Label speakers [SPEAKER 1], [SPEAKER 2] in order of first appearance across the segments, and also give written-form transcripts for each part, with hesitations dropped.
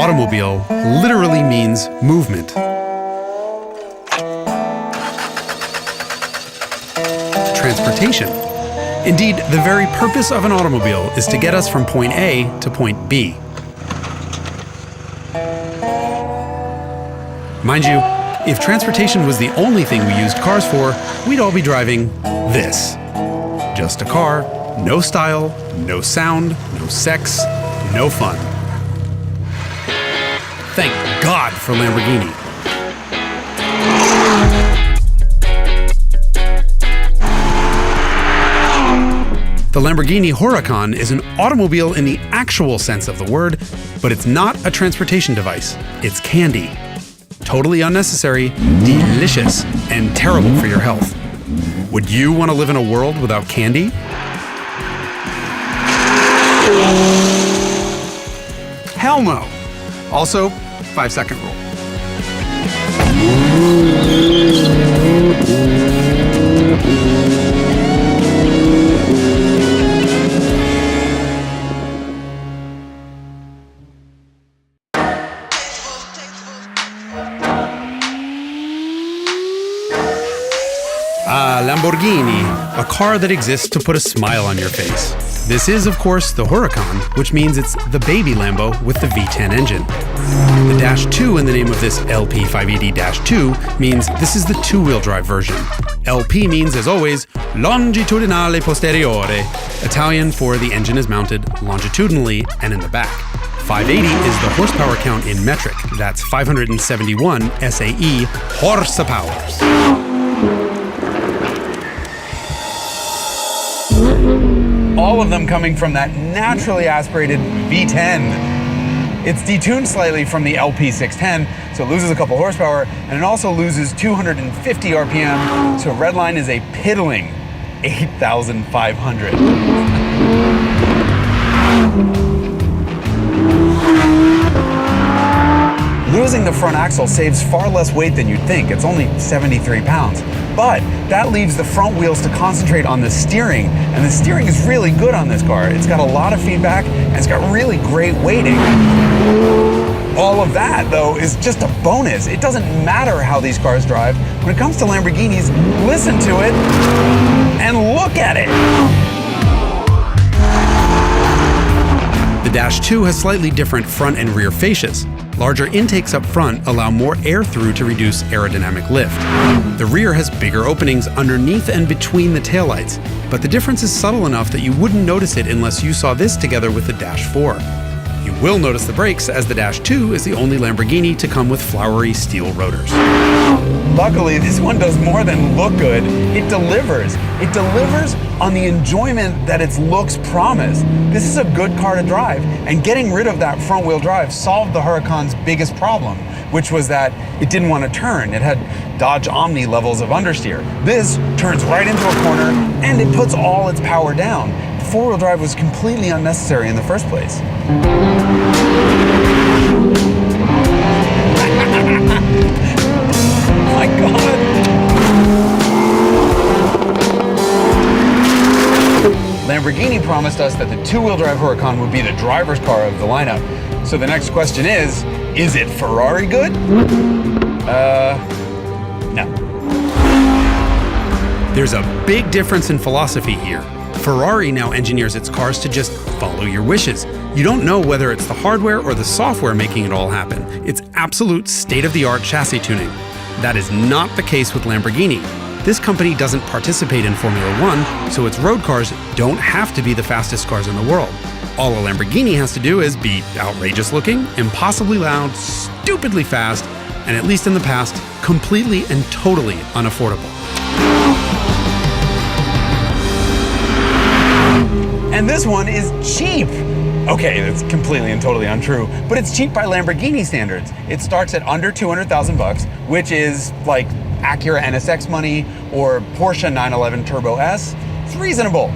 [SPEAKER 1] automobile literally means movement. Transportation. Indeed, the very purpose of an automobile is to get us from point A to point B. Mind you, if transportation was the only thing we used cars for, we'd all be driving this. Just a car, no style, no sound, no sex, no fun. Thank God for Lamborghini. The Lamborghini Huracan is an automobile in the actual sense of the word, but it's not a transportation device. It's candy. Totally unnecessary, delicious, and terrible for your health. Would you want to live in a world without candy? Hell no. Also, 5-second rule. Lamborghini, a car that exists to put a smile on your face. This is, of course, the Huracan, which means it's the baby Lambo with the V10 engine. The Dash 2 in the name of this LP580-2 means this is the two-wheel drive version. LP means, as always, longitudinale posteriore, Italian for the engine is mounted longitudinally and in the back. 580 is the horsepower count in metric. That's 571 SAE horsepower. All of them coming from that naturally aspirated V10. It's detuned slightly from the LP610, so it loses a couple horsepower, and it also loses 250 RPM, so redline is a piddling 8,500. Losing the front axle saves far less weight than you'd think. It's only 73 pounds. But that leaves the front wheels to concentrate on the steering, and the steering is really good on this car. It's got a lot of feedback, and it's got really great weighting. All of that, though, is just a bonus. It doesn't matter how these cars drive. When it comes to Lamborghinis, listen to it and look at it. The Dash 2 has slightly different front and rear fascias. Larger intakes up front allow more air through to reduce aerodynamic lift. The rear has bigger openings underneath and between the taillights, but the difference is subtle enough that you wouldn't notice it unless you saw this together with the Dash 4. You will notice the brakes, as the Dash 2 is the only Lamborghini to come with flowery steel rotors. Luckily, this one does more than look good. It delivers. It delivers on the enjoyment that its looks promise. This is a good car to drive, and getting rid of that front-wheel drive solved the Huracan's biggest problem, which was that it didn't want to turn. It had Dodge Omni levels of understeer. This turns right into a corner, and it puts all its power down. The four-wheel drive was completely unnecessary in the first place. My God. Lamborghini promised us that the two-wheel drive Huracan would be the driver's car of the lineup. So the next question is it Ferrari good? No. There's a big difference in philosophy here. Ferrari now engineers its cars to just follow your wishes. You don't know whether it's the hardware or the software making it all happen. It's absolute state-of-the-art chassis tuning. That is not the case with Lamborghini. This company doesn't participate in Formula One, so its road cars don't have to be the fastest cars in the world. All a Lamborghini has to do is be outrageous looking, impossibly loud, stupidly fast, and at least in the past, completely and totally unaffordable. And this one is cheap. Okay, that's completely and totally untrue, but it's cheap by Lamborghini standards. It starts at under 200,000 bucks, which is like Acura NSX money or Porsche 911 Turbo S. It's reasonable.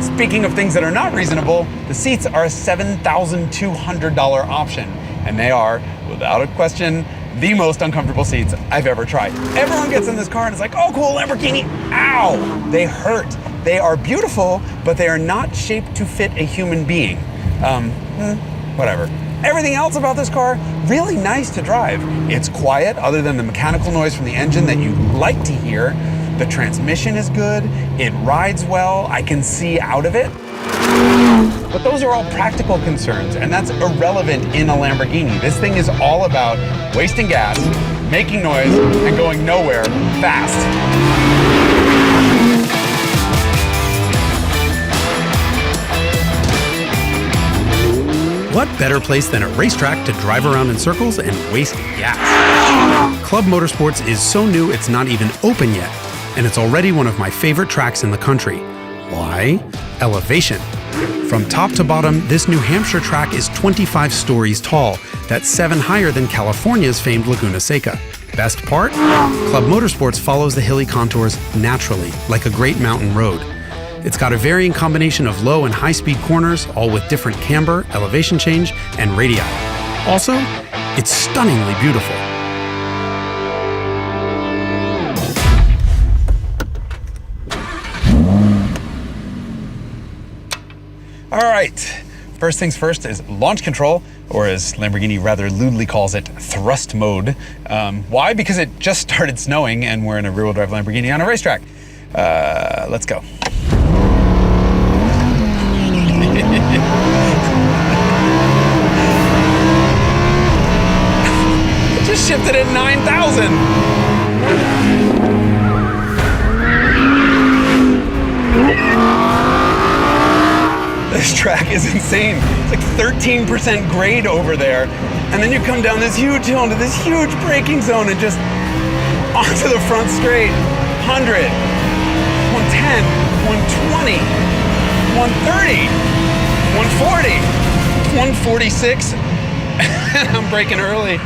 [SPEAKER 1] Speaking of things that are not reasonable, the seats are a $7,200 option, and they are, without a question, the most uncomfortable seats I've ever tried. Everyone gets in this car and it's like, oh cool, Lamborghini, ow! They hurt. They are beautiful, but they are not shaped to fit a human being. Whatever. Everything else about this car, really nice to drive. It's quiet, other than the mechanical noise from the engine that you like to hear. The transmission is good, it rides well, I can see out of it. But those are all practical concerns, and that's irrelevant in a Lamborghini. This thing is all about wasting gas, making noise, and going nowhere fast. What better place than a racetrack to drive around in circles and waste gas? Club Motorsports is so new it's not even open yet, and it's already one of my favorite tracks in the country. Why? Elevation. From top to bottom, this New Hampshire track is 25 stories tall. That's 7 higher than California's famed Laguna Seca. Best part? Club Motorsports follows the hilly contours naturally, like a great mountain road. It's got a varying combination of low and high-speed corners, all with different camber, elevation change, and radii. Also, it's stunningly beautiful. All right, first things first is launch control, or as Lamborghini rather lewdly calls it, thrust mode. Why? Because it just started snowing and we're in a rear-wheel drive Lamborghini on a racetrack. Let's go. It just shifted at 9,000. This track is insane. It's like 13% grade over there. And then you come down this huge hill into this huge braking zone and just onto the front straight. 100, 110, 120, 130, 140, 146. And I'm braking early.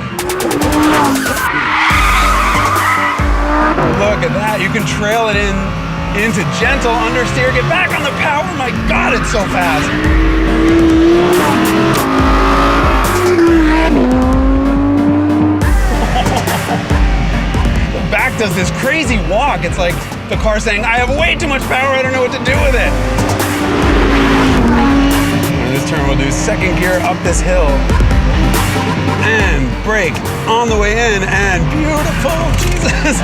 [SPEAKER 1] Look at that. You can trail it into gentle understeer, get back on the power. My God, it's so fast. The back does this crazy walk. It's like the car saying, I have way too much power, I don't know what to do with it. And this turn we'll do second gear up this hill. And brake on the way in, and beautiful, Jesus.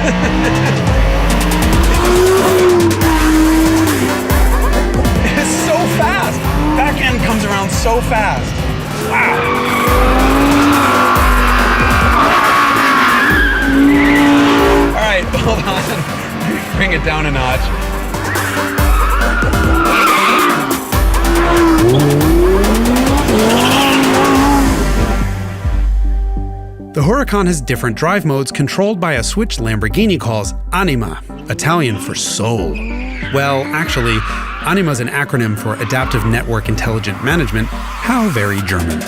[SPEAKER 1] It's so fast. Back end comes around so fast. Wow. All right, hold on. Bring it down a notch. The Huracan has different drive modes controlled by a switch Lamborghini calls Anima, Italian for soul. Well, actually, Anima is an acronym for Adaptive Network Intelligent Management. How very German.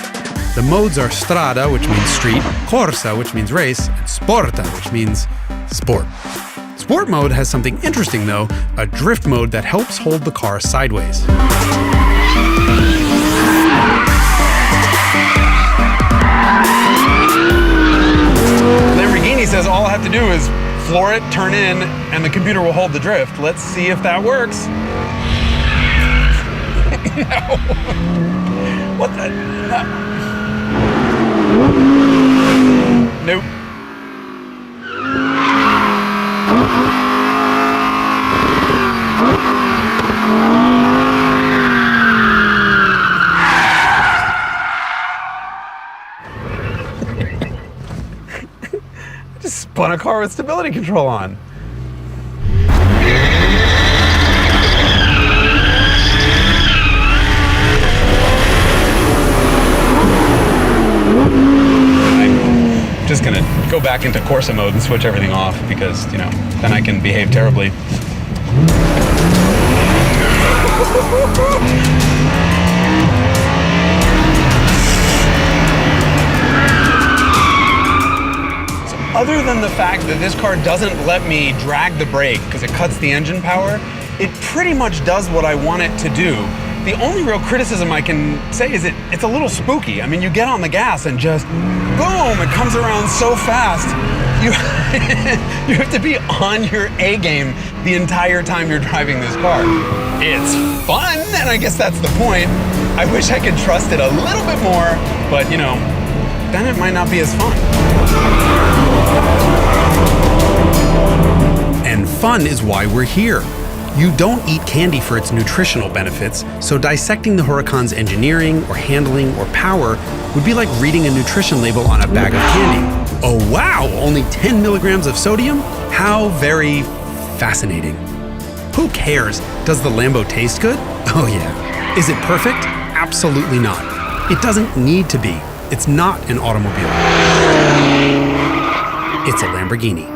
[SPEAKER 1] The modes are Strada, which means street, Corsa, which means race, and Sporta, which means sport. Sport mode has something interesting though, a drift mode that helps hold the car sideways. Lamborghini says all I have to do is floor it, turn in, and the computer will hold the drift. Let's see if that works. No. What the? Nope. Just spun a car with stability control on. I'm just gonna go back into Corsa mode and switch everything off because, you know, then I can behave terribly. Other than the fact that this car doesn't let me drag the brake because it cuts the engine power, it pretty much does what I want it to do. The only real criticism I can say is it's a little spooky. I mean, you get on the gas and just, boom, it comes around so fast. You have to be on your A game the entire time you're driving this car. It's fun, and I guess that's the point. I wish I could trust it a little bit more, but you know, then it might not be as fun. And fun is why we're here. You don't eat candy for its nutritional benefits, so dissecting the Huracan's engineering or handling or power would be like reading a nutrition label on a bag of candy. Oh wow, only 10 milligrams of sodium? How very fascinating. Who cares? Does the Lambo taste good? Oh yeah. Is it perfect? Absolutely not. It doesn't need to be. It's not an automobile. It's a Lamborghini.